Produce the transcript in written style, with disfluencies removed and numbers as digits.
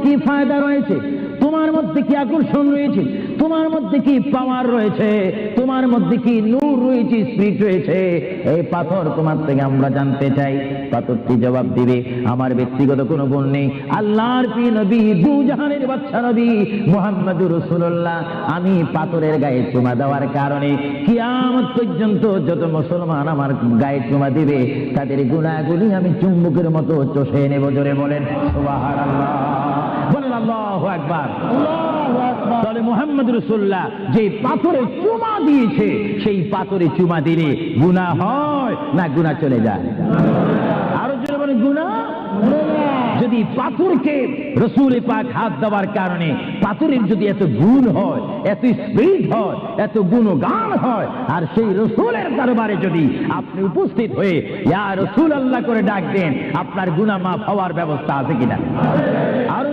কি ফায়দা রয়েছে, তোমার মধ্যে কি আকর্ষণ রয়েছে, তোমার মধ্যে কি পাওয়ার রয়েছে, তোমার মধ্যে কি নূর রয়েছে, স্পিরিট রয়েছে, এই পাথর তোমার থেকে আমরা জানতে চাই। পাথরটি জবাব দিবে, আমার ব্যক্তিগত কোনো গুণ নেই, আল্লাহর প্রিয় নবী, দু জাহানের বাদশা নবী মুহাম্মদুর রাসূলুল্লাহ, আমি পাথরের গায়ে চুমা দেওয়ার কারণে কিয়ামত পর্যন্ত যত মুসলমান আমার গায়ে চুমা দিবে তাদের গুনাহগুলি আমি চুম্বকের মতো চষে নেব। জোরে বলেন সুবহানাল্লাহ, বলেন আল্লাহু আকবার। তাহলে মুহাম্মদ রাসূলুল্লাহ যে পাথরে চুমা দিয়েছে, সেই পাথরে চুমা দিলে গুনাহ হয় না গুনাহ চলে যায়? আরো জোরে বলেন গুনাহ। যদি পাথরকে রাসূল পাক হাত দেওয়ার কারণে পাথরের যদি এত গুণ হয়, এত স্পিরিট হয়, এত গুণগান হয়, আর সেই রাসূলের দরবারে যদি আপনি উপস্থিত হয়ে ইয়া রাসূলুল্লাহ করে ডাক দেন, আপনার গুনাহ মাফ হওয়ার ব্যবস্থা আছে কিনা? আরো